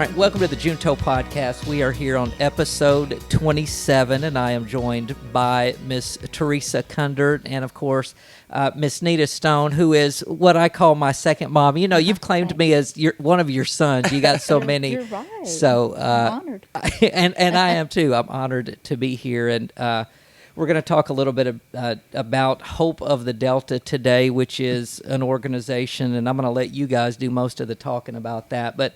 All right, welcome to the Junto Podcast. We are here on episode 27, and I am joined by Miss Teresa Kundert and, of course, Miss Nita Stone, who is what I call my second mom. You know, you've claimed me as one of your sons. You got so many. You're right. So, I'm honored. and I am too. I'm honored to be here, and we're going to talk a little bit about Hope of the Delta today, which is an organization, and I'm going to let you guys do most of the talking about that. But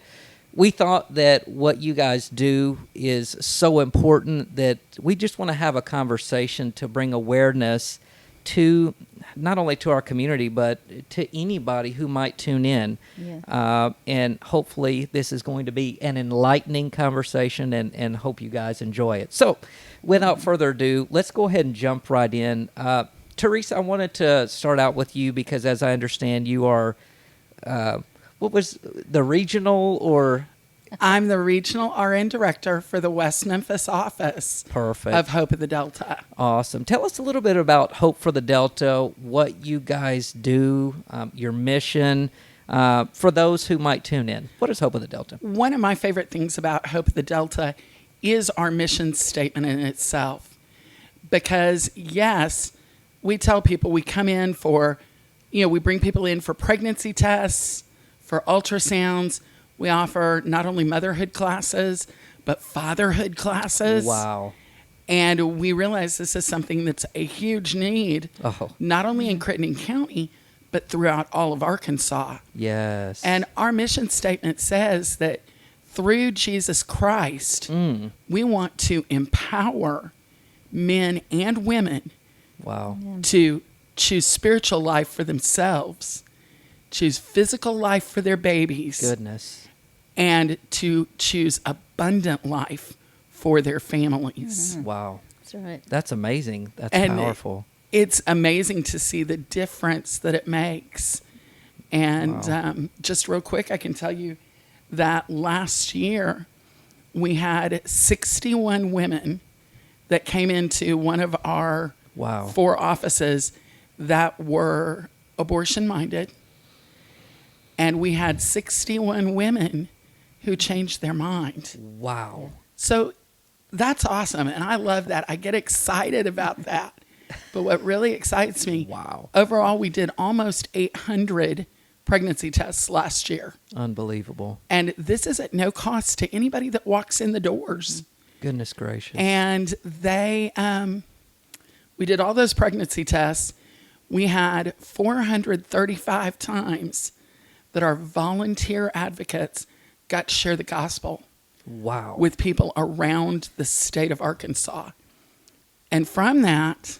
we thought that what you guys do is so important that we just want to have a conversation to bring awareness to not only to our community, but to anybody who might tune in. Yeah. And hopefully this is going to be an enlightening conversation and hope you guys enjoy it. So without further ado, let's go ahead and jump right in. Teresa, I wanted to start out with you because as I understand, you are... what was the regional or? I'm the regional RN director for the West Memphis office. Perfect. Of Hope of the Delta. Awesome. Tell us a little bit about Hope for the Delta, what you guys do, your mission, for those who might tune in. What is Hope of the Delta? One of my favorite things about Hope of the Delta is our mission statement in itself. Because, yes, we tell people we come in for, we bring people in for pregnancy tests, for ultrasounds. We offer not only motherhood classes, but fatherhood classes. Wow. And we realize this is something that's a huge need, not only in Crittenden County, but throughout all of Arkansas. Yes. And our mission statement says that through Jesus Christ, we want to empower men and women to choose spiritual life for themselves, choose physical life for their babies. Goodness. And to choose abundant life for their families. Mm-hmm. Wow. That's right. That's amazing. That's powerful. It's amazing to see the difference that it makes. And just real quick, I can tell you that last year we had 61 women that came into one of our 4 offices that were abortion-minded. And we had 61 women who changed their mind. Wow. So that's awesome. And I love that. I get excited about that. But what really excites me, overall, we did almost 800 pregnancy tests last year. Unbelievable. And this is at no cost to anybody that walks in the doors. Goodness gracious. And they, we did all those pregnancy tests. We had 435 times that our volunteer advocates got to share the gospel with people around the state of Arkansas. And from that,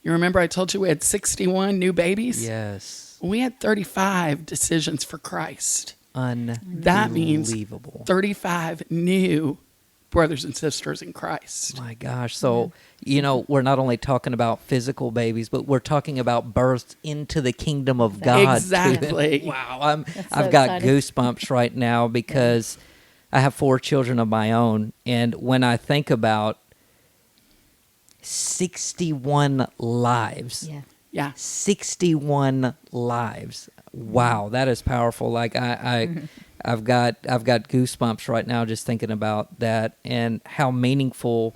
you remember I told you we had 61 new babies? Yes. We had 35 decisions for Christ. Unbelievable. That means 35 new brothers and sisters in Christ. My gosh. So, we're not only talking about physical babies, but we're talking about births into the kingdom of God. Exactly. Wow. I've got goosebumps right now because I have 4 children of my own. And when I think about 61 lives. Yeah. 61 lives. Wow. That is powerful. Like I've got goosebumps right now just thinking about that and how meaningful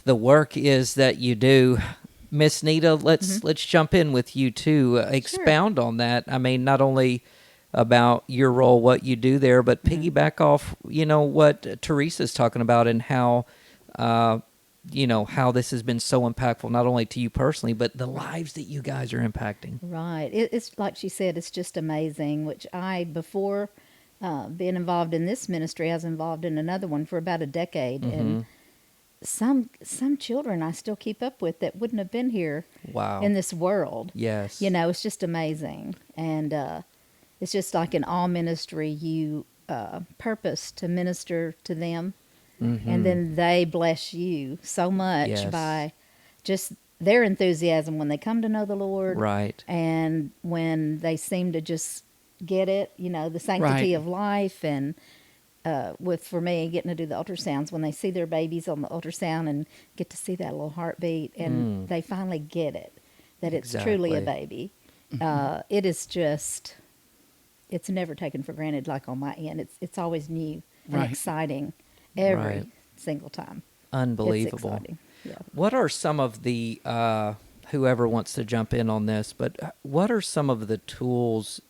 the work is that you do. Miss Nita, let's jump in with you too. Expound on that. I mean, not only about your role, what you do there, but piggyback off, what Teresa's talking about and how, how this has been so impactful, not only to you personally, but the lives that you guys are impacting. Right. It's like she said, it's just amazing, which before being involved in this ministry, I was involved in another one for about a decade. And some children I still keep up with that wouldn't have been here in this world. Yes. It's just amazing. And it's just like in all ministry, you purpose to minister to them. And then they bless you so much by just their enthusiasm when they come to know the Lord. Right. And when they seem to just get it, the sanctity of life. And for me, getting to do the ultrasounds, when they see their babies on the ultrasound and get to see that little heartbeat and they finally get it, that it's truly a baby. It is just, it's never taken for granted like on my end. It's always new. and Right. exciting every Right. single time. Unbelievable. It's exciting. Yeah. What are some of the, whoever wants to jump in on this, but what are some of the tools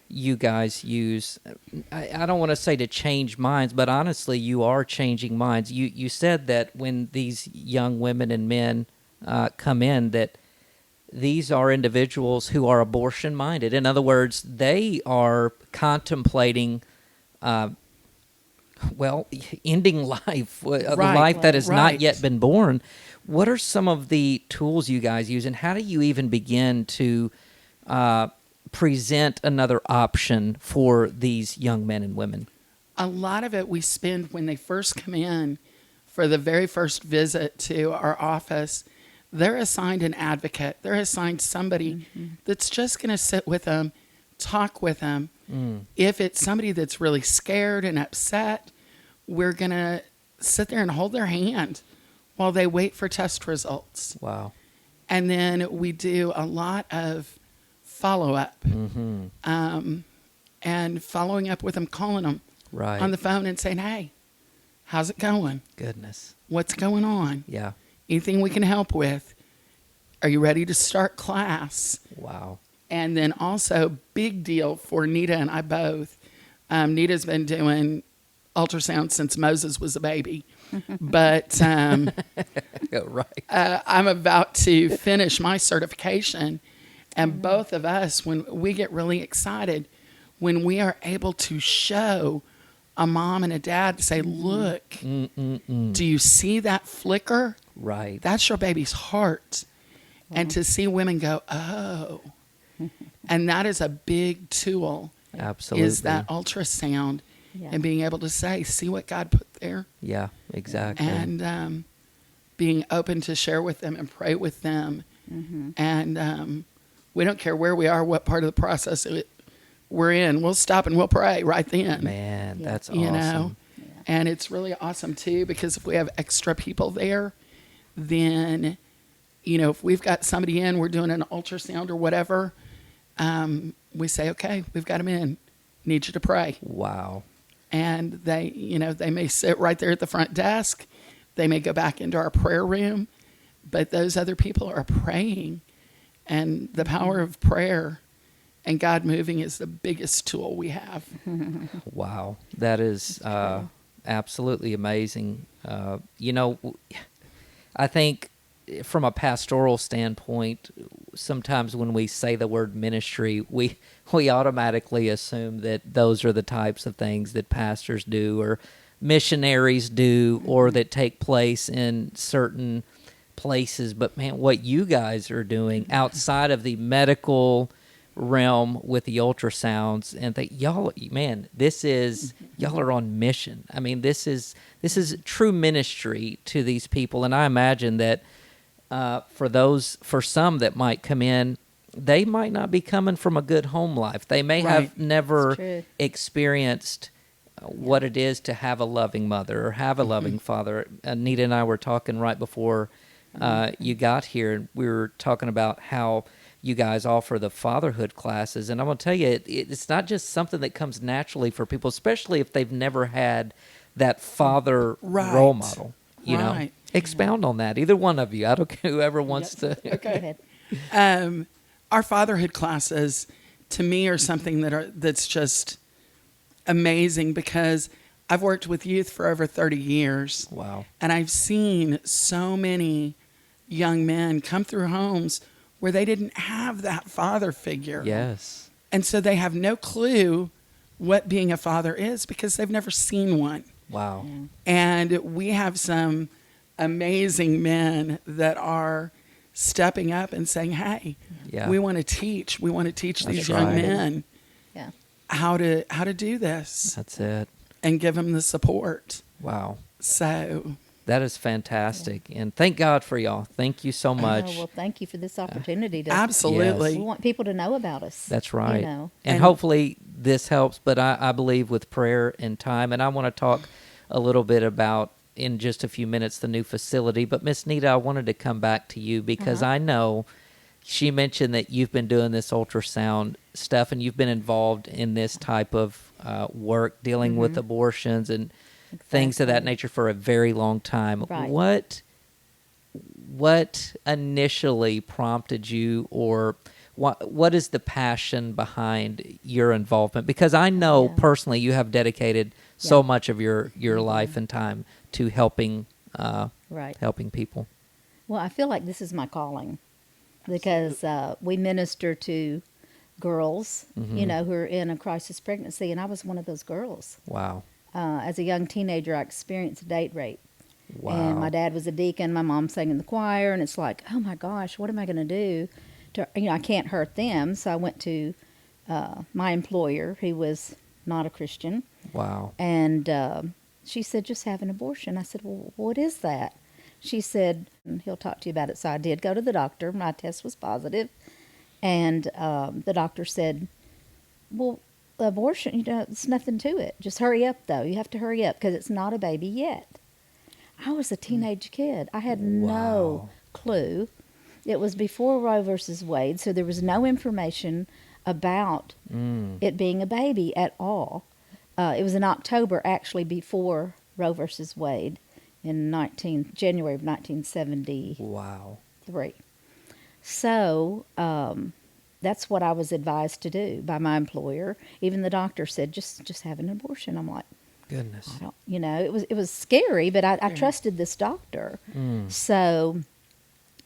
you guys use? I don't want to say to change minds, but honestly, you are changing minds. You said that when these young women and men come in, that these are individuals who are abortion minded. In other words, they are contemplating, ending life, a Right, life that has not right. yet been born. What are some of the tools you guys use, and how do you even begin to present another option for these young men and women? A lot of it we spend when they first come in for the very first visit to our office. They're assigned an advocate. They're assigned somebody that's just going to sit with them, talk with them. If it's somebody that's really scared and upset, we're going to sit there and hold their hand while they wait for test results. Wow. And then we do a lot of follow-up and following up with them, calling them Right. on the phone and saying, hey, how's it going? Goodness. What's going on? Yeah. Anything we can help with? Are you ready to start class? Wow. And then also, big deal for Nita and I both. Nita's been doing ultrasound since Moses was a baby. But Right. I'm about to finish my certification. And both of us, when we get really excited, when we are able to show a mom and a dad to say, look, do you see that flicker? Right. That's your baby's heart. And to see women go, oh. And that is a big tool. Absolutely. Is that ultrasound Yeah. and being able to say, see what God put there. Yeah, exactly. And being open to share with them and pray with them. And we don't care where we are, what part of the process we're in. We'll stop and we'll pray right then. Man, Yeah. that's You awesome. know? And it's really awesome, too, because if we have extra people there, then, you know, if we've got somebody in, we're doing an ultrasound or whatever, we say, okay, we've got them in. Need you to pray. Wow. And they, you know, they may sit right there at the front desk. They may go back into our prayer room, but those other people are praying. And the power of prayer and God moving is the biggest tool we have. Wow. That is absolutely amazing. You know, I think from a pastoral standpoint, sometimes when we say the word ministry, we automatically assume that those are the types of things that pastors do or missionaries do or that take place in certain places. But man, what you guys are doing outside of the medical realm with the ultrasounds and y'all, man, y'all are on mission. I mean, this is true ministry to these people. And I imagine that for some that might come in, they might not be coming from a good home life. They may Right. have never That's true. experienced what it is to have a loving mother or have a loving father. Nita and I were talking right before you got here, and we were talking about how you guys offer the fatherhood classes. And I'm going to tell you, it's not just something that comes naturally for people, especially if they've never had that father Right. role model. You know, Right. expound on that. Either one of you. I don't care, whoever wants to. Go Okay. ahead. Our fatherhood classes, to me, are something that's just amazing because I've worked with youth for over 30 years. Wow. And I've seen so many young men come through homes where they didn't have that father figure. Yes. And so they have no clue what being a father is because they've never seen one. Wow. And we have some amazing men that are stepping up and saying, hey, Yeah. we want to teach. We want to teach That's these young right. men Yeah. how to do this That's it. and give them the support. Wow. So That is fantastic. And thank God for y'all. Thank you so much. Oh, well, thank you for this opportunity to. absolutely. We want people to know about us. That's right. You know. And And- hopefully this helps, but I believe with prayer and time, and I want to talk a little bit about, in just a few minutes, the new facility. But Miss Nita, I wanted to come back to you because I know she mentioned that you've been doing this ultrasound stuff and you've been involved in this type of work dealing with abortions and things of that Exactly. nature for a very long time. Right. What initially prompted you, or what is the passion behind your involvement? Because I know Yeah. personally you have dedicated so Yeah. much of your life and time to helping Right. helping people. Well, I feel like this is my calling because we minister to girls, Mm-hmm. who are in a crisis pregnancy, and I was one of those girls. Wow. As a young teenager, I experienced date rape. Wow. And my dad was a deacon, my mom sang in the choir, and it's like, oh my gosh, what am I going to do? I can't hurt them. So I went to my employer, who was not a Christian, Wow. and she said, just have an abortion. I said, well, what is that? She said, he'll talk to you about it. So I did go to the doctor. My test was positive. And the doctor said, well, abortion, there's nothing to it. Just hurry up, though. You have to hurry up because it's not a baby yet. I was a teenage kid. I had no Wow. clue. It was before Roe versus Wade, so there was no information about it being a baby at all. It was in October, actually, before Roe versus Wade in January of 1973. Wow. So that's what I was advised to do by my employer. Even the doctor said, just have an abortion. I'm like, Goodness. I don't, it was scary, but I trusted this doctor. So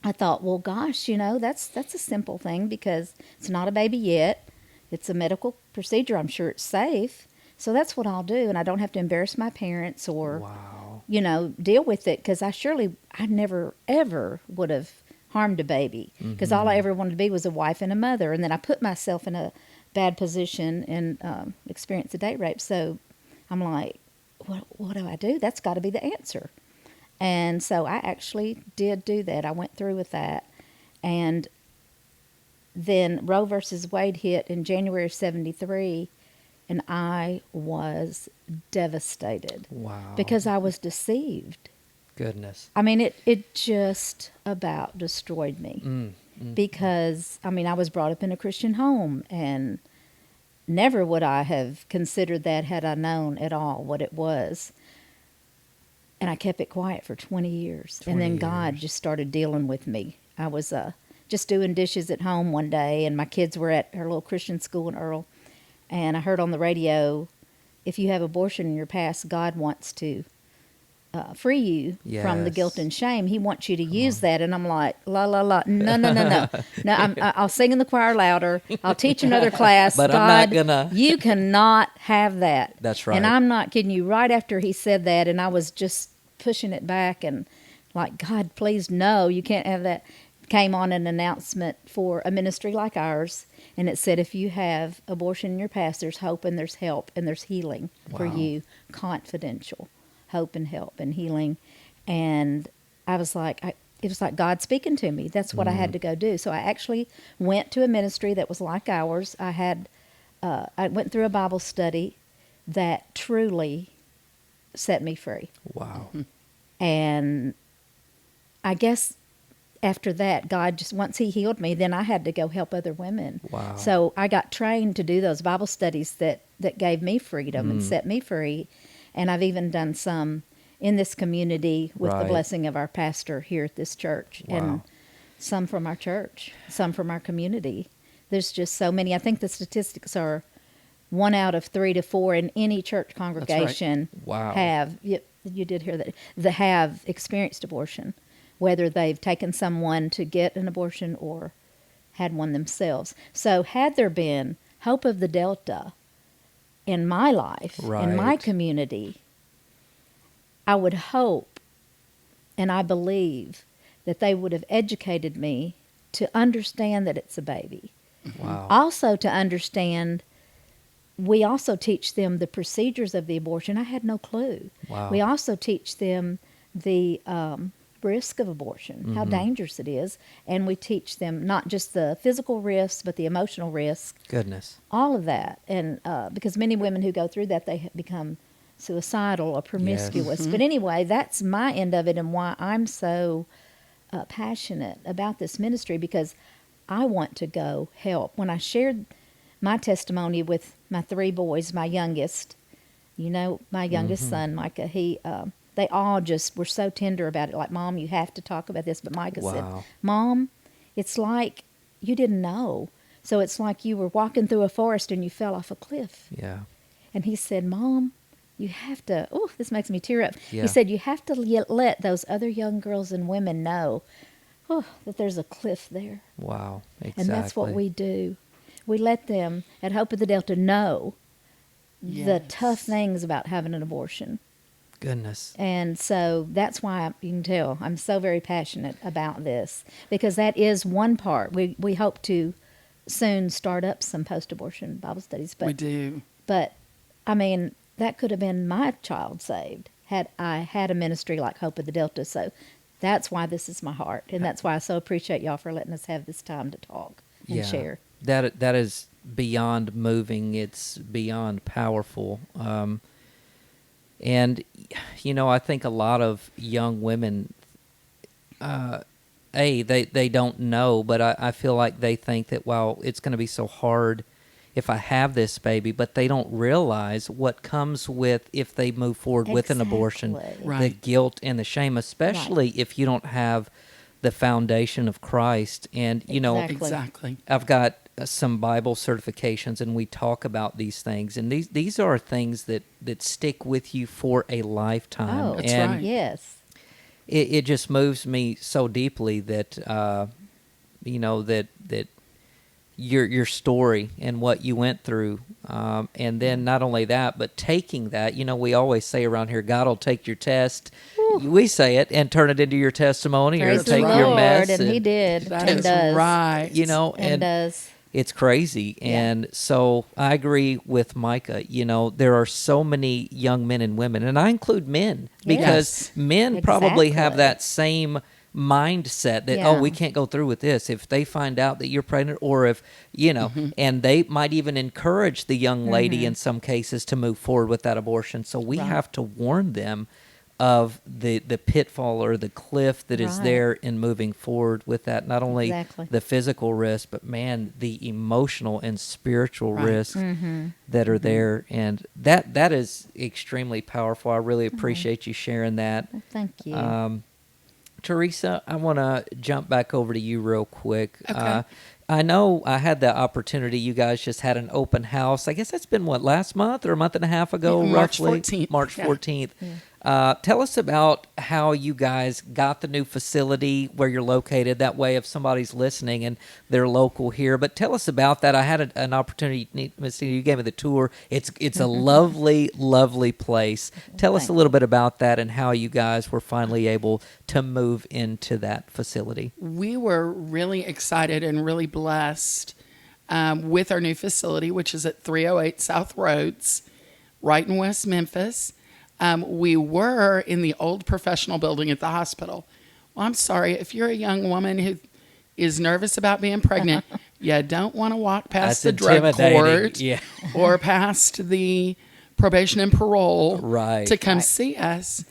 I thought, well, gosh, that's a simple thing because it's not a baby yet. It's a medical procedure. I'm sure it's safe. So that's what I'll do, and I don't have to embarrass my parents or, Wow. deal with it because I never, ever would have harmed a baby because all I ever wanted to be was a wife and a mother. And then I put myself in a bad position and experienced a date rape. So I'm like, what do I do? That's got to be the answer. And so I actually did do that. I went through with that. And then Roe versus Wade hit in January of 73, and I was devastated. Wow. Because I was deceived. Goodness. I mean, it just about destroyed me. Because, I was brought up in a Christian home, and never would I have considered that had I known at all what it was. And I kept it quiet for 20 years. 20 and then God years. just started dealing with me. I was just doing dishes at home one day, and my kids were at our little Christian school in Earl. And I heard on the radio, if you have abortion in your past, God wants to free you from the guilt Yes. and shame. He wants you to use that. And I'm like, la, la, la. No. No, I'll sing in the choir louder. I'll teach another class. But God, I'm not gonna. You cannot have that. That's right. And I'm not kidding you. Right after he said that, and I was just pushing it back and like, God, please, no, you can't have that. Came on an announcement for a ministry like ours, and it said, if you have abortion in your past, there's hope and there's help and there's healing for Wow. you. Confidential. Hope and help and healing. And I was like, it was like God speaking to me. That's what I had to go do. So I actually went to a ministry that was like ours. I went through a Bible study that truly set me free. Wow. And I guess after that, God just, once he healed me, then I had to go help other women. Wow. So I got trained to do those Bible studies that gave me freedom and set me free. And I've even done some in this community with the Right. blessing of our pastor here at this church. Wow. And some from our church, some from our community. There's just so many. I think the statistics are 1 out of 3 to 4 in any church congregation Wow. have, you did hear that have experienced abortion, whether they've taken someone to get an abortion or had one themselves. So had there been Hope of the Delta in my life, in my Right. community, I would hope and I believe that they would have educated me to understand that it's a baby. Wow. Also to understand, we also teach them the procedures of the abortion. I had no clue. Wow. We also teach them the risk of abortion, how dangerous it is. And we teach them not just the physical risks, but the emotional risks, Goodness. all of that. And because many women who go through that, they become suicidal or promiscuous. But anyway, that's my end of it and why I'm so passionate about this ministry, because I want to go help. When I shared my testimony with my 3 boys, my youngest, my youngest son, Micah, they all just were so tender about it. Like, Mom, you have to talk about this. But Micah said, Mom, it's like you didn't know. So it's like you were walking through a forest and you fell off a cliff. Yeah. And he said, Mom, you have to, this makes me tear up. Yeah. He said, you have to let those other young girls and women know that there's a cliff there. Wow. Exactly. And that's what we do. We let them at Hope of the Delta know the tough things about having an abortion. Goodness. And so that's why you can tell I'm so very passionate about this, because that is one part. We hope to soon start up some post-abortion Bible studies. But, we do. But, I mean, that could have been my child saved had I had a ministry like Hope of the Delta. So that's why this is my heart. And that's why I so appreciate y'all for letting us have this time to talk and share. That is beyond moving. It's beyond powerful. And, I think a lot of young women, they don't know, but I feel like they think that, well, it's going to be so hard if I have this baby, but they don't realize what comes with if they move forward with an abortion, the guilt and the shame, especially if you don't have the foundation of Christ. And, Exactly. I've got some Bible certifications, and we talk about these things, and these are things that stick with you for a lifetime. Oh, that's and right. Yes. It just moves me so deeply that that your story and what you went through, and then not only that, but taking that. We always say around here, God will take your test. We say it and turn it into your testimony, Praise or take the your Lord, mess. and He did, That and is does, right. and does. It's crazy. And so I agree with Micah. There are so many young men and women, and I include men, because men probably have Exactly. that same mindset that, we can't go through with this. If they find out that you're pregnant, or if, and they might even encourage the young lady in some cases to move forward with that abortion. So we have to warn them of the pitfall or the cliff that is there in moving forward with that. Not only the physical risk, but the emotional and spiritual risks that are there. And that is extremely powerful. I really appreciate you sharing that. Well, thank you. Teresa, I want to jump back over to you real quick. Okay. I know I had the opportunity. You guys just had an open house. I guess that's been, last month or a month and a half ago, March roughly? 14th. March 14th. Yeah. Tell us about how you guys got the new facility, where you're located. That way, if somebody's listening and they're local here, but tell us about that. I had an opportunity. Miss Nita, you gave me the tour. It's a lovely, lovely place. Tell us a little bit about that and how you guys were finally able to move into that facility. We were really excited and really blessed with our new facility, which is at 308 South Rhodes, right in West Memphis. We were in the old professional building at the hospital. Well, I'm sorry, if you're a young woman who is nervous about being pregnant, you don't want to walk past the drug court or past the probation and parole to come see us.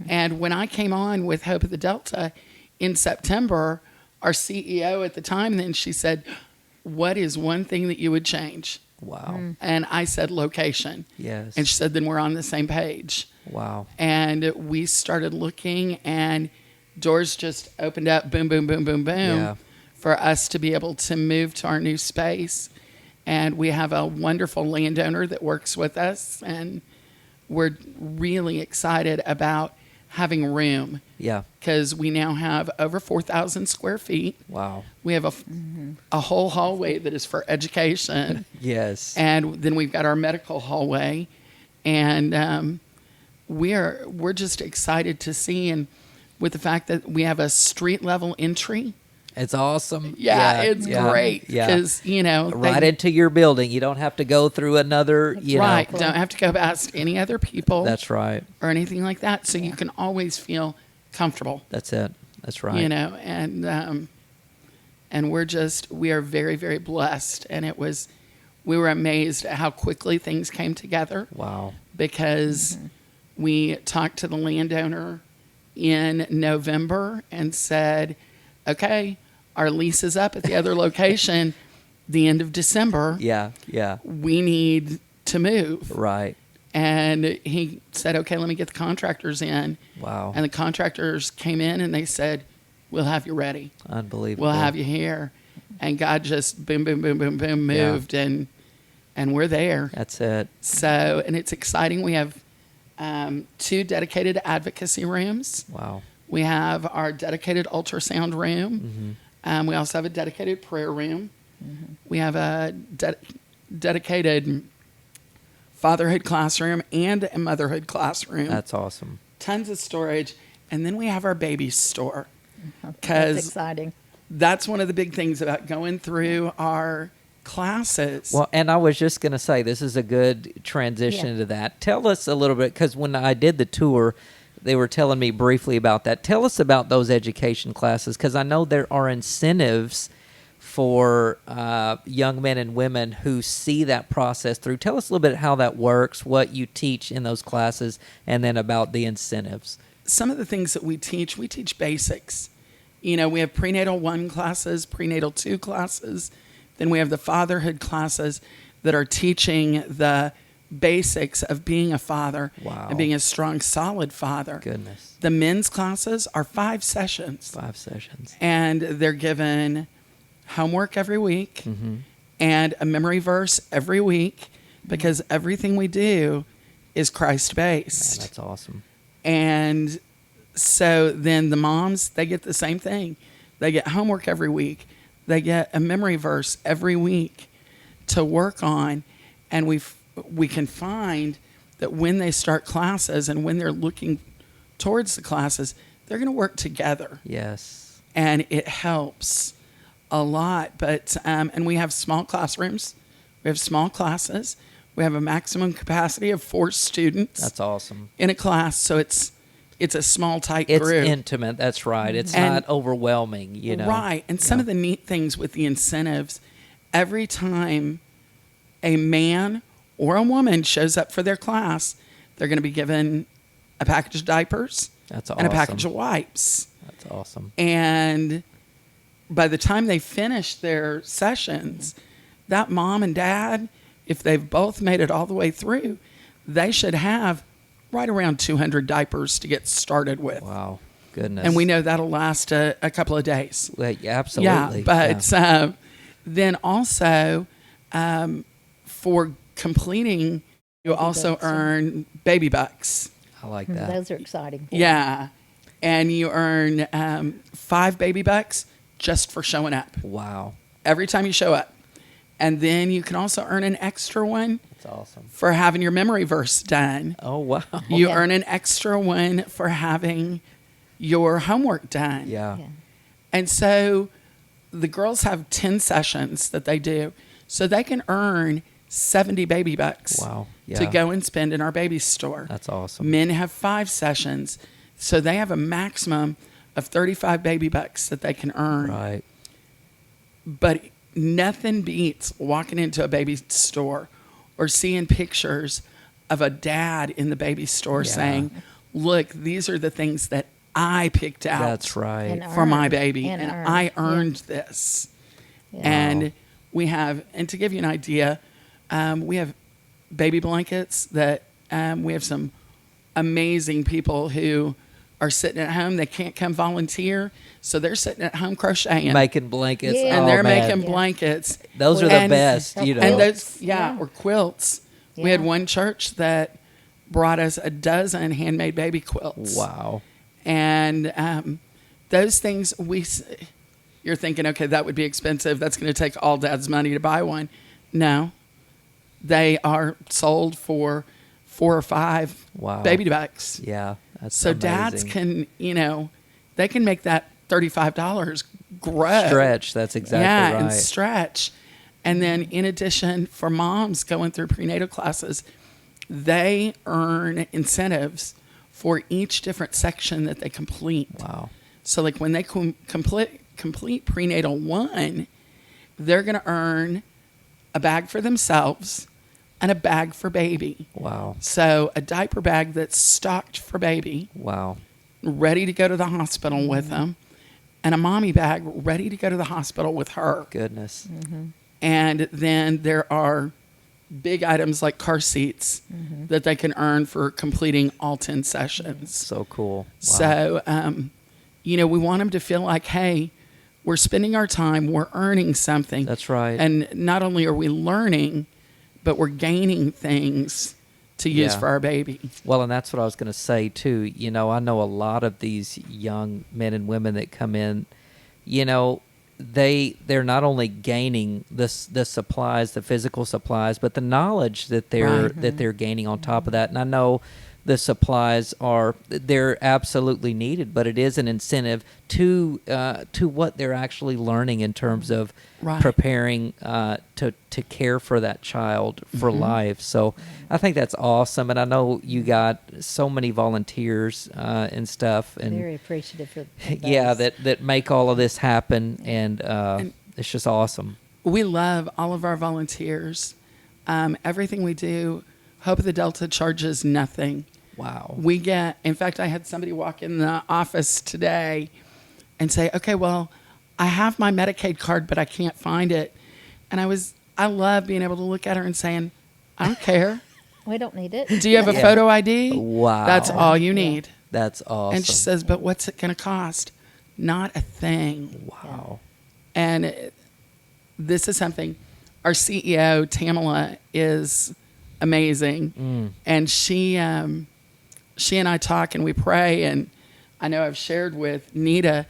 And when I came on with Hope of the Delta in September, our CEO at the time, then she said, what is one thing that you would change? Wow. And I said location. Yes. And she said, then we're on the same page. Wow. And we started looking, and doors just opened up, boom, boom, boom, boom, boom, for us to be able to move to our new space. And we have a wonderful landowner that works with us, and we're really excited about having room. Yeah. Because we now have over 4,000 square feet. Wow. We have a whole hallway that is for education. Yes. And then we've got our medical hallway. And we're just excited to see, and with the fact that we have a street level entry. It's awesome. It's great because right into your building. You don't have to go through another. Don't have to go past any other people. That's right. Or anything like that. So you can always feel comfortable. That's it. That's right. And we are very, very blessed. And we were amazed at how quickly things came together. Wow. Because we talked to the landowner in November and said, okay, our lease is up at the other location. the end of December, Yeah. Yeah. we need to move. Right. And he said, okay, let me get the contractors in. Wow. And the contractors came in and they said, we'll have you ready. Unbelievable. We'll have you here. And God just boom, boom, boom, boom, boom, moved, and we're there. That's it. So, and it's exciting. We have 2 dedicated advocacy rooms. Wow. We have our dedicated ultrasound room. We also have a dedicated prayer room. We have a dedicated fatherhood classroom and a motherhood classroom. That's awesome. Tons of storage. And then we have our baby store. That's Because exciting. that's one of the big things about going through our classes. Well, and I was just going to say, this is a good transition Yeah. to that. Tell us a little bit, because when I did the tour, they were telling me briefly about that. Tell us about those education classes, because I know there are incentives for young men and women who see that process through. Tell us a little bit how that works, what you teach in those classes, and then about the incentives. Some of the things that we teach basics. You know, we have prenatal 1 classes, prenatal 2 classes. Then we have the fatherhood classes that are teaching the basics of being a father Wow. and being a strong, solid father. Goodness. The men's classes are 5 sessions. 5 sessions. And they're given homework every week Mm-hmm. and a memory verse every week, because everything we do is Man, Christ-based. that's awesome. And so then the moms, they get the same thing. They get homework every week. They get a memory verse every week to work on. And we can find that when they start classes and when they're looking towards the classes, they're going to work together. Yes. And it helps a lot. But and we have small classrooms. We have small classes. We have a maximum capacity of 4 students That's awesome. in a class, so it's a small, tight It's group. intimate. That's right. It's And- not overwhelming, you know. Right. And some of the neat things with the incentives, every time a man or a woman shows up for their class, they're going to be given a package of diapers That's and a package awesome. of wipes. That's awesome. And by the time they finish their sessions, that mom and dad, if they've both made it all the way through, they should have right around 200 diapers to get started with. Wow. Goodness. And we know that'll last a couple of days. Well, yeah, absolutely. Yeah, but then also for completing, you also bucks, yeah. earn baby bucks. I like that. Those are exciting. Yeah. And you earn 5 baby bucks just for showing up. Wow. Every time you show up. And then you can also earn an extra one That's awesome. for having your memory verse done. Oh, wow. You Yeah. earn an extra one for having your homework done. Yeah. Yeah. And so the girls have 10 sessions that they do. So they can earn 70 baby bucks Wow. to Yeah. go and spend in our baby store. That's awesome. Men have 5 sessions. So they have a maximum of 35 baby bucks that they can earn. Right. But nothing beats walking into a baby store or seeing pictures of a dad in the baby store Yeah. saying, look, these are the things that I picked out That's right. And for my earned. baby. And And earned. I Yeah. earned this. Yeah. And we have, and to give you an idea, we have baby blankets that we have some amazing people who are sitting at home. They can't come volunteer. So they're sitting at home crocheting. Making blankets. Yeah. and Oh, they're man. making Yeah. blankets. Those are the And- best, you know. And Quilts. those, yeah, Yeah. or quilts. We had Yeah. one church that brought us a dozen handmade baby quilts. Wow. And those things you're thinking, okay, that would be expensive. That's going to take all dad's money to buy one. No, they are sold for 4 or 5 Wow. baby bucks. Yeah. That's So amazing. dads can, they can make that $35 grow. Stretch. That's exactly Yeah, right. and stretch. And then in addition, for moms going through prenatal classes, they earn incentives for each different section that they complete. Wow. So like when they complete prenatal 1, they're going to earn a bag for themselves and a bag for baby. Wow. So a diaper bag that's stocked for baby, Wow. ready to go to the hospital with them, and a mommy bag ready to go to the hospital with her. Goodness. And then there are big items like car seats that they can earn for completing all 10 sessions. So cool. Wow. So, we want them to feel like, hey, we're spending our time, we're earning something. That's right. And not only are we learning, but we're gaining things to use Yeah. for our baby. Well, and that's what I was going to say too. I know a lot of these young men and women that come in, they're not only gaining the supplies, the physical supplies, but the knowledge that they're gaining on top of that. And I know the supplies they're absolutely needed, but it is an incentive to what they're actually learning in terms of preparing to care for that child for life. So I think that's awesome, and I know you got so many volunteers and stuff, and very appreciative for yeah, that make all of this happen, and it's just awesome. We love all of our volunteers. Everything we do, Hope of the Delta charges nothing. Wow. In fact, I had somebody walk in the office today and say, okay, well, I have my Medicaid card, but I can't find it. And I love being able to look at her and saying, I don't care. We don't need it. Do you have a photo ID? Wow. That's all you need. That's awesome. And she says, but what's it going to cost? Not a thing. Wow. And this is something, our CEO, Tamala, is amazing. And she and I talk and we pray, and I know I've shared with Nita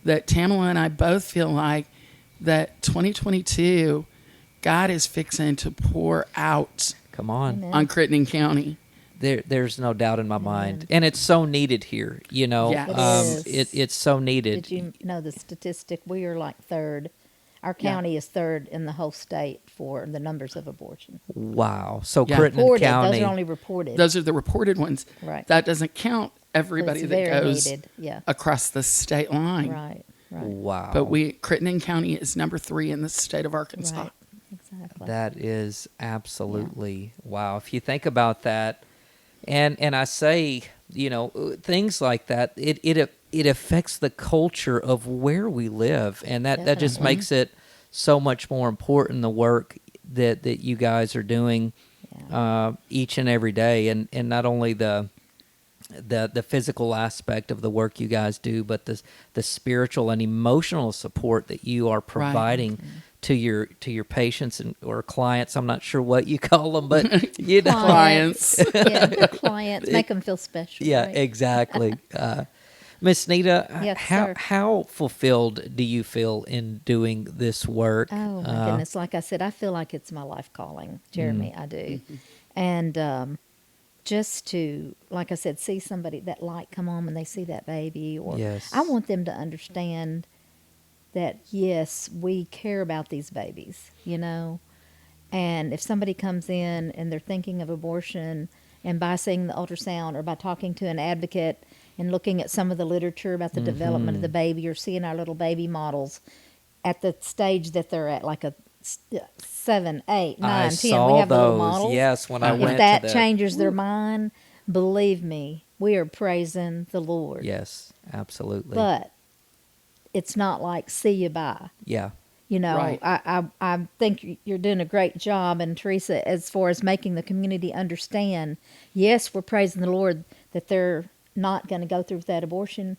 that Tamala and I both feel like that 2022, God is fixing to pour out Come on. Amen. on Crittenden County. There's no doubt in my mind, and it's so needed here. Yes. It's so needed. Did you know the statistic? We are like third. Our county is third in the whole state for the numbers of abortion. Wow. So Yeah. Crittenden Reported. County. Those are only reported. Those are the reported ones. Right. That doesn't count everybody It's that very goes needed. Yeah. across the state line. Right. Right. Wow. But Crittenden County is number 3 in the state of Arkansas. Right. Exactly. That is absolutely wow. If you think about that, and I say, things like that, it affects the culture of where we live, and that just Definitely. makes it so much more important, the work that you guys are doing each and every day, and not only the physical aspect of the work you guys do, but the spiritual and emotional support that you are providing to your patients or clients. I'm not sure what you call them, but Clients. Yeah, clients. Make them feel special. yeah, right? exactly. Miss Nita, Yes, sir. how fulfilled do you feel in doing this work? Oh my goodness! Like I said, I feel like it's my life calling, Jeremy. I do, and just to, like I said, see somebody, that light come on when they see that baby, or Yes. I want them to understand that yes, we care about these babies, and if somebody comes in and they're thinking of abortion, and by seeing the ultrasound or by talking to an advocate and looking at some of the literature about the development of the baby, or seeing our little baby models at the stage that they're at, like a 7, 8, 9, I 10. saw We have the little those. models. Yes, when I If went that to the changes their mind, believe me, we are praising the Lord. Yes, absolutely. But it's not like see you bye. yeah. Right. I think you're doing a great job, and Teresa, as far as making the community understand, yes, we're praising the Lord that they're not going to go through with that abortion,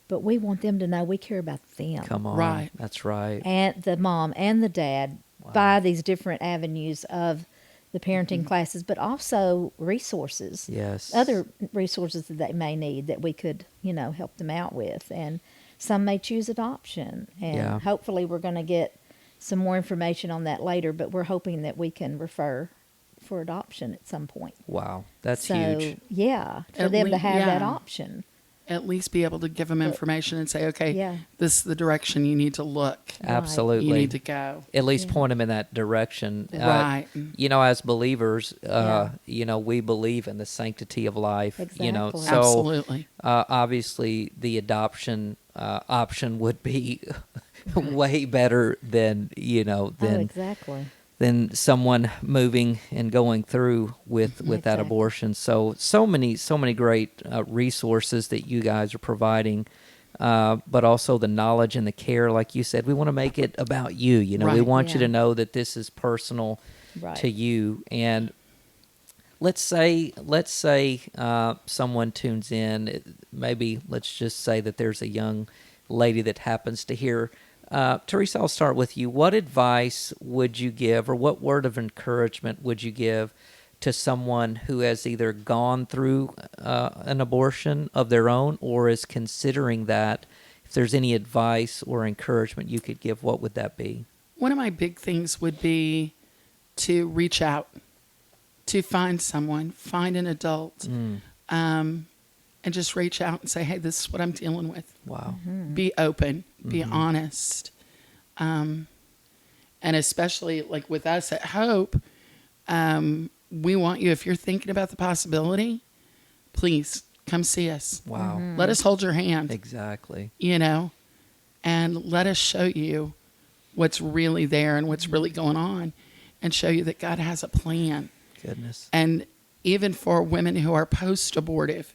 but we want them to know we care about them. Come on. Right. That's right. And the mom and the dad by these different avenues of the parenting classes, but also resources. Yes. Other resources that they may need that we could, help them out with. And some may choose adoption. And Yeah. hopefully we're going to get some more information on that later, but we're hoping that we can refer for adoption at some point. Wow. That's So, huge. yeah, for At them to lea- have that yeah. option. At least be able to give them information and say, okay, Yeah. this is the direction you need to look. Absolutely. You need to go. At least point them in that direction. Right. As believers, Yeah. we believe in the sanctity of life. Exactly. So Absolutely. obviously the adoption option would be way better than Oh, exactly. than someone moving and going through with that Exactly. abortion. So many great resources that you guys are providing but also the knowledge and the care. Like you said, we want to make it about you. You know, we Right. want you Yeah. to know that this is personal Right. to you. And let's say someone tunes in. Maybe let's just say that there's a young lady that happens to hear. Teresa, I'll start with you. What advice would you give, or what word of encouragement would you give to someone who has either gone through an abortion of their own or is considering that? If there's any advice or encouragement you could give, what would that be? One of my big things would be to reach out, to find someone, find an adult, and just reach out and say, hey, this is what I'm dealing with. Wow. Be open, be honest. And especially like with us at Hope, we want you, if you're thinking about the possibility, please come see us. Wow. Let us hold your hand, Exactly. you know, and let us show you what's really there and what's really going on, and show you that God has a plan. Goodness. And even for women who are post-abortive,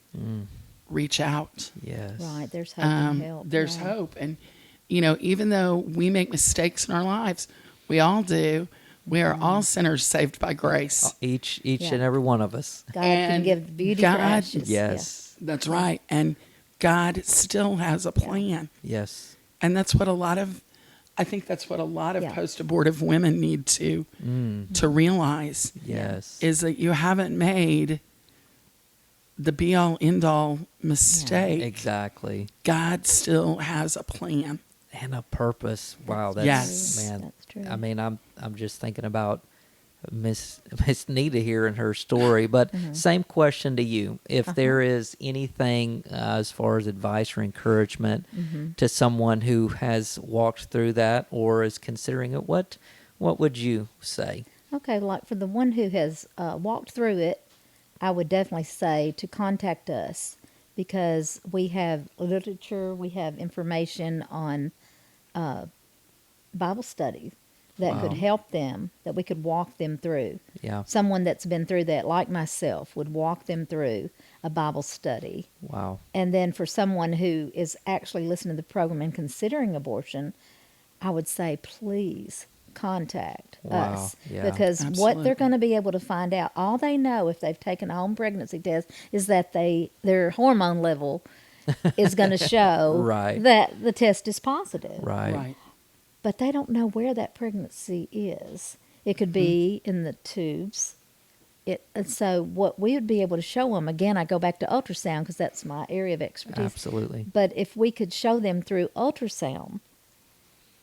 reach out. Yes. Right. There's hope and help. There's Yeah. hope. And, you know, even though we make mistakes in our lives, we all do, we are all sinners saved by grace. Each Yeah. and every one of us. God can And give beauty God- for ashes. Yes. That's right. And God still has a plan. Yes. And that's what I think that's what a lot of Yeah. post-abortive women need to realize, Yes. is that you haven't made the be-all, end-all mistake. Exactly. God still has a plan. And a purpose. Wow. That's, Yes. man. That's true. I mean, I'm just thinking about Miss Nita here and her story, but same question to you. If there is anything as far as advice or encouragement to someone who has walked through that or is considering it, what would you say? Okay, like for the one who has walked through it, I would definitely say to contact us, because we have literature, we have information on Bible studies that could Wow. help them, that we could walk them through. Yeah. Someone that's been through that, like myself, would walk them through a Bible study. Wow. And then for someone who is actually listening to the program and considering abortion, I would say, please contact Wow, us. yeah. Because what Absolutely. they're going to be able to find out, all they know if they've taken a home pregnancy test, is that their hormone level is going to show Right. that the test is positive. Right. But they don't know where that pregnancy is. It could be in the tubes. And so what we would be able to show them, again, I go back to ultrasound because that's my area of expertise. Absolutely. But if we could show them through ultrasound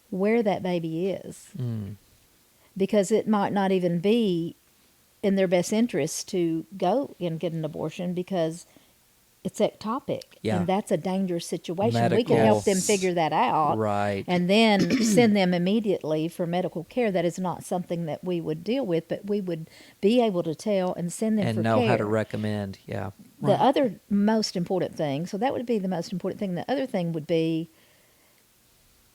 where that baby is, because it might not even be in their best interest to go and get an abortion because it's ectopic. Yeah. And that's a dangerous situation. We Medical. can help them figure that out. Right. And then send them immediately for medical care. That is not something that we would deal with, but we would be able to tell and send them And for know care. how to recommend. Yeah. The other most important thing, so that would be the most important thing. The other thing would be,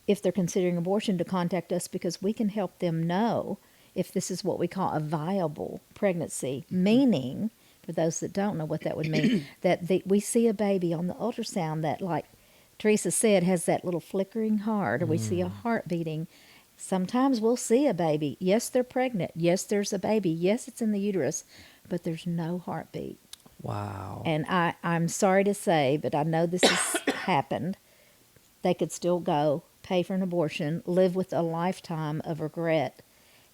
if they're considering abortion, to contact us, because we can help them know if this is what we call a viable pregnancy, meaning, for those that don't know what that would mean, that we see a baby on the ultrasound that, like Teresa said, has that little flickering heart, or we see a heart beating. Sometimes we'll see a baby. Yes, they're pregnant. Yes, there's a baby. Yes, it's in the uterus, but there's no heartbeat. Wow. And I'm sorry to say, but I know this has happened. They could still go, pay for an abortion, live with a lifetime of regret,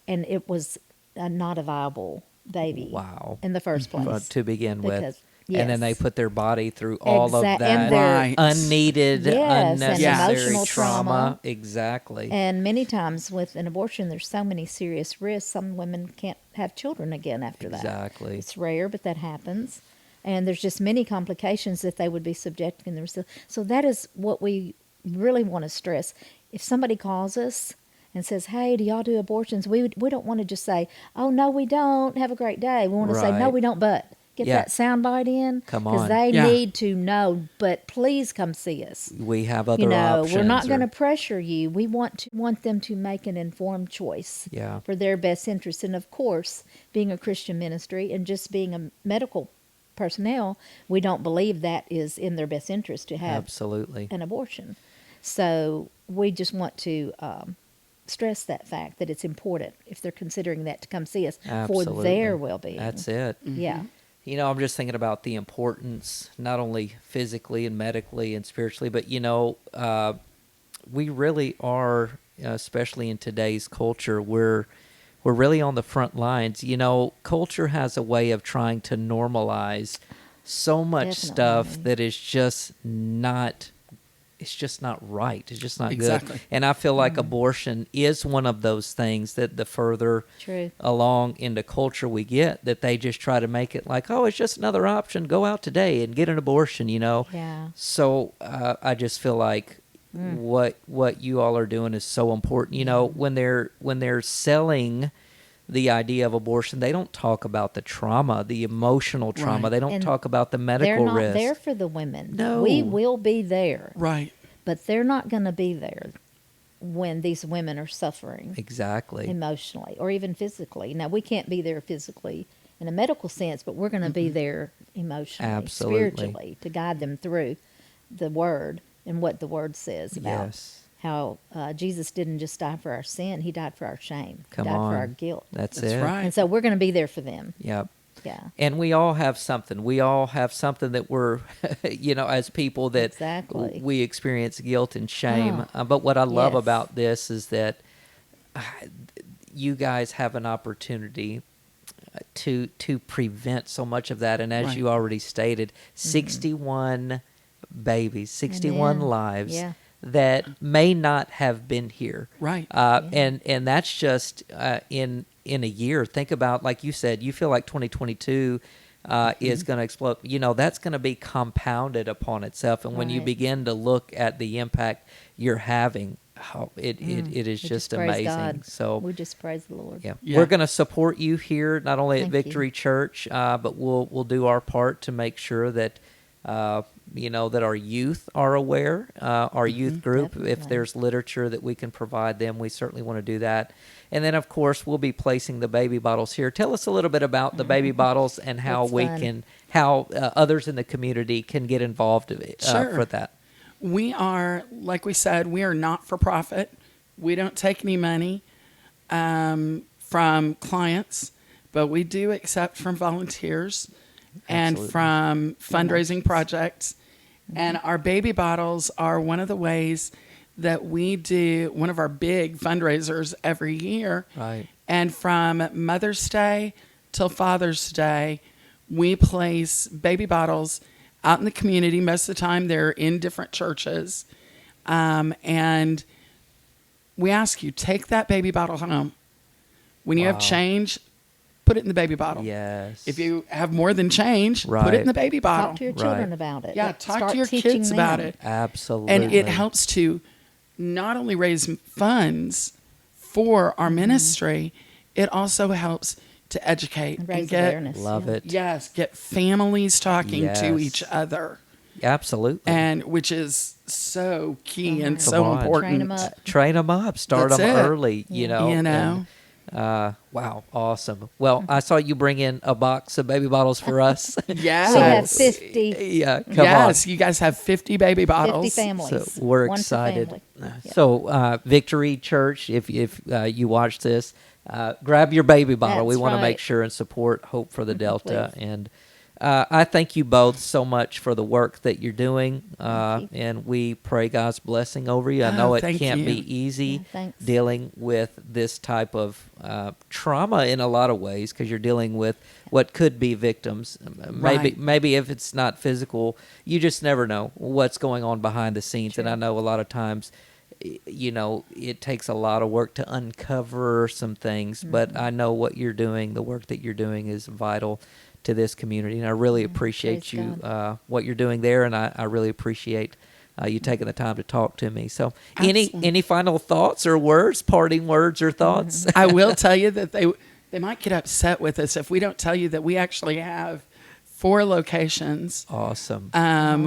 and it was not a viable baby Wow. in the first place. To begin with. Because- And then they yes. put their body through all of Exact- that and their- Right. unneeded, Yes, and unnecessary emotional trauma. Exactly. And many times with an abortion, there's so many serious risks. Some women can't have children again after that. Exactly. It's rare, but that happens. And there's just many complications that they would be subjecting themselves. So that is what we really want to stress. If somebody calls us and says, hey, do y'all do abortions? We don't want to just say, oh, no, we don't. Have a great day. We want to say, no, Right. we don't, but. Get Yeah. that soundbite in. Come on. Because they Yeah. need to know, but please come see us. We have other You know, options. we're not going or- to pressure you. We want them to make an informed choice Yeah. for their best interest. And of course, being a Christian ministry and just being a medical personnel, we don't believe that is in their best interest to have Absolutely. an abortion. So we just want to stress that fact that it's important if they're considering that to come see us for Absolutely. their well-being. That's it. Yeah. You know, I'm just thinking about the importance, not only physically and medically and spiritually, but, we really are, especially in today's culture, we're really on the front lines. You know, culture has a way of trying to normalize so much stuff Definitely. that is just not, it's just not right. It's just not Exactly. good. And I feel like abortion is one of those things that the further True. along into culture we get, that they just try to make it like, oh, it's just another option. Go out today and get an abortion, Yeah. So I just feel like what you all are doing is so important. When they're selling the idea of abortion, they don't talk about the trauma, the emotional trauma. Right. They don't And talk about the They're medical not risk. there for the women. No. We will be there, Right. but they're not going to be there when these women are suffering Exactly. emotionally or even physically. Now, we can't be there physically in a medical sense, but we're going to be there emotionally, Absolutely. spiritually, to guide them through the Word and what the Word says about Yes. how Jesus didn't just die for our sin; He died for our shame. Come he died on. for our guilt. That's That's it. right. And so we're going to be there for them. Yep. Yeah. And we all have something. We all have something that we're, as people that Exactly. we experience guilt and shame. Oh, But what I love yes. about this is that you guys have an opportunity to prevent so much of that. And as Right. you already stated, 61 babies, 61 Amen. lives Yeah. that may not have been here. Right. And that's just in a year. Think about, like you said, you feel like 2022 is going to explode. That's going to be compounded upon itself. And when you Right. begin to look at the impact you're having, it is We just praise amazing. God. So We just praise the Lord. yeah. Yeah. We're going to support you here, not only at Thank you. Victory Church, but we'll do our part to make sure that that our youth are aware, our youth group. If Definitely. there's literature that we can provide them, we certainly want to do that. And then, of course, we'll be placing the baby bottles here. Tell us a little bit about the baby bottles and how It's we fun. can, how others in the community can get involved Sure. for that. We are, like we said, we are not for profit. We don't take any money from clients, but we do accept from volunteers and Absolutely. from fundraising projects. And our baby bottles are one of the ways that we do one of our big fundraisers every year. Right. And from Mother's Day till Father's Day, we place baby bottles out in the community. Most of the time, they're in different churches. And we ask you, take that baby bottle home. When you have Wow. change, put it in the baby bottle. Yes. If you have more than change, put Right. it in the baby bottle. Talk to your Right. children about it. Yeah, talk Start to your teaching kids about them. it. Absolutely. And it helps to not only raise funds for our ministry, it also helps to educate And raise get awareness. Love yeah. it. yes, get families talking to Yes. each other, Absolutely. and which is so key and Come so on. important. Train 'em up. Train them up. Start That's them it. early. You know. You know. and, wow, awesome. Well, I saw you bring in a box of baby bottles for us. Yes. We have 50. Yeah, come yes, on. you guys have 50 baby 50 bottles. families. So we're One per excited. family. Yeah. So Victory Church, if you watch this, grab your baby bottle. We That's want to make right. sure and support Hope for the Delta. Please. And I thank you both so much for the work that you're doing, Thank you. and we pray God's blessing over you. I know it thank can't you. be easy Yeah, thanks. dealing with this type of trauma in a lot of ways, because you're dealing with what could be victims. Right. Maybe if it's not physical, you just never know what's going on behind the scenes. And Sure. I know a lot of times, it takes a lot of work to uncover some things, but I know what you're doing, the work that you're doing is vital to this community. And I really appreciate praise you, God. what you're doing there. And I really appreciate you taking the time to talk to me. So Absolutely. any final thoughts or words, parting words or thoughts? I will tell you that they might get upset with us if we don't tell you that we actually have 4 locations. Awesome.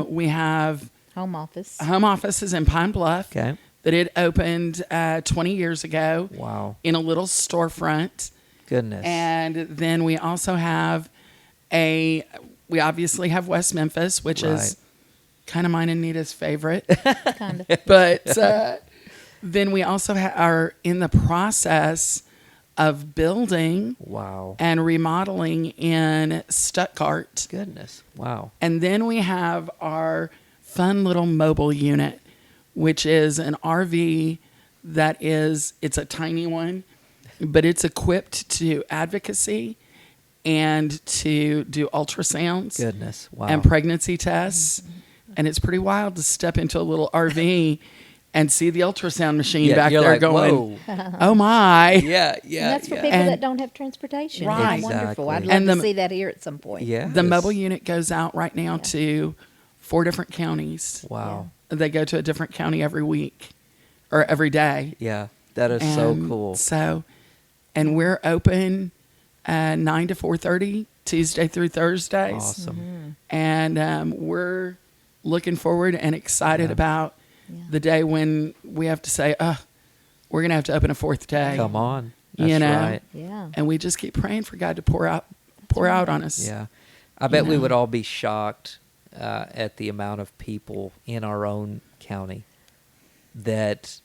We have Home office. home offices in Pine Bluff Okay. that it opened 20 years ago Wow. in a little storefront. Goodness. And then we also have a we obviously have West Memphis, which Right. is kind of mine and Nita's favorite. Kind of. But then we also are in the process of building Wow. and remodeling in Stuttgart. Goodness. Wow. And then we have our fun little mobile unit, which is an RV it's a tiny one, but it's equipped to advocacy and to do ultrasounds Goodness. Wow. and pregnancy tests. And it's pretty wild to step into a little RV and see the ultrasound machine back you're there like, going, whoa. oh my. Yeah. Yeah. And that's for yeah. people And- that don't have transportation. Right. How wonderful. I'd Exactly. love And to the- see that here at some point. Yeah. The mobile unit goes out right now to 4 different counties. Wow. They go to a different county every week or every day. Yeah. That is so And cool. So, and we're open 9 to 4:30 Tuesday through Thursdays. Awesome. And we're looking forward and excited Yeah. about Yeah. the day when we have to say, we're going to have to open a 4th day. Come on. You That's know? right. Yeah. And we just keep praying for God to pour out on us. Yeah. I bet we know. would all be shocked at the amount of people in our own county that,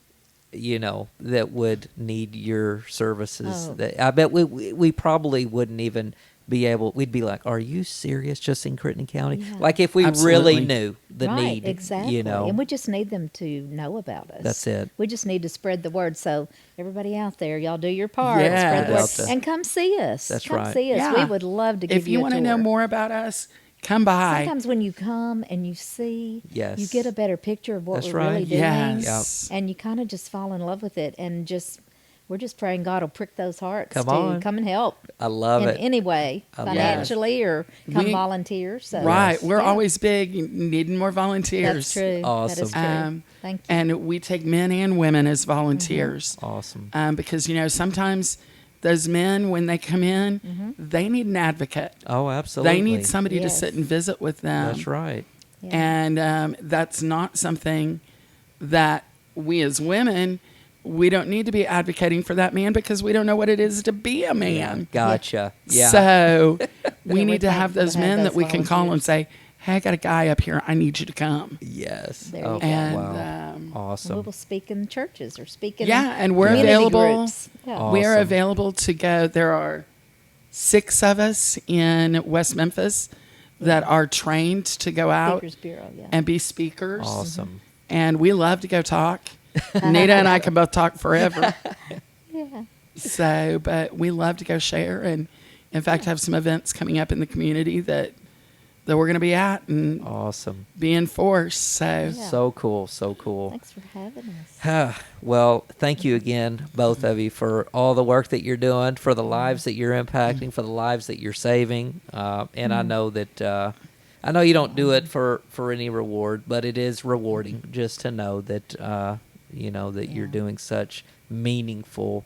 that would need your services. Oh. That I bet we probably wouldn't even be able, we'd be like, are you serious just in Crittenden County? Yeah. Like if we Absolutely. really knew the right, need, exactly. you And we just need them to know about us. That's it. We just need to spread the word. So everybody out there, y'all do your part. Yes. Spread the word. Out there. And come see us. That's come right. see us. Yeah. We would love to give If you a want to know tour. more about us, come by. Sometimes when you come and you see, Yes. you get a better picture of what That's we're right. really doing. Yes. And you kind of just fall in love with it. And we're just praying God will prick those hearts Come to on. come and help I love in it. any way, I love it. financially or come We- volunteer. So Right. Yes. We're Yeah. always big, needing more volunteers. That's true. That is Awesome. true. Thank you. And we take men and women as volunteers. Awesome. Because, sometimes those men, when they come in, they need an advocate. Oh, absolutely. They need somebody to Yes. sit and visit with them. That's right. Yeah. And that's not something that we as women, we don't need to be advocating for that man because we don't know what it is to be a man. Gotcha. Yeah. So we we're need to have thankful to those have men that those we can call and volunteers. say, hey, I got a guy up here. I need you to come. Yes. There you Oh, go. And wow. We Awesome. will speak in churches or speak in yeah, and we're community available. groups. Yeah. Awesome. We are available to go. There are 6 of us in West Memphis that are trained to go out Speakers Bureau, yeah. and be speakers. Awesome. And we love to go talk. Nita and I can both talk forever. Yeah. So, but we love to go share, and in fact, have some events coming up in the community that we're going to be at and Awesome. be in force. So, Yeah. So cool. So cool. Thanks for having us. Well, thank you again, both of you, for all the work that you're doing, for the lives that you're impacting, for the lives that you're saving. And I know that I know you don't do it for any reward, but it is rewarding just to know that that you're doing such meaningful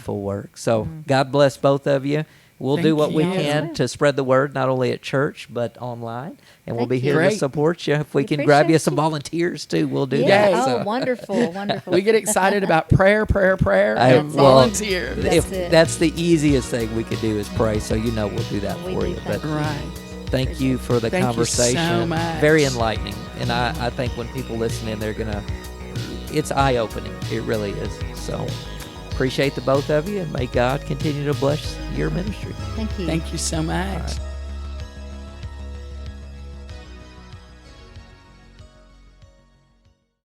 work. So God bless both of you. We'll do Thank what we you. can to spread the word, not only at church but online, and we'll Thank be you. here to Great. support you. If we We can grab you appreciate some you. volunteers too, we'll do Yeah. that. Yay. Oh, So- wonderful, wonderful. we get excited about prayer, and well, volunteer. That's if it. that's the easiest thing we could do is pray, so we'll do that We for do, you. thank But you. Right. thank you for the Thank you conversation. so much. Very enlightening, and I think when people listen in, it's eye opening. It really is. So appreciate the both of you, and may God continue to bless your ministry. Thank you. Thank you so much. All right.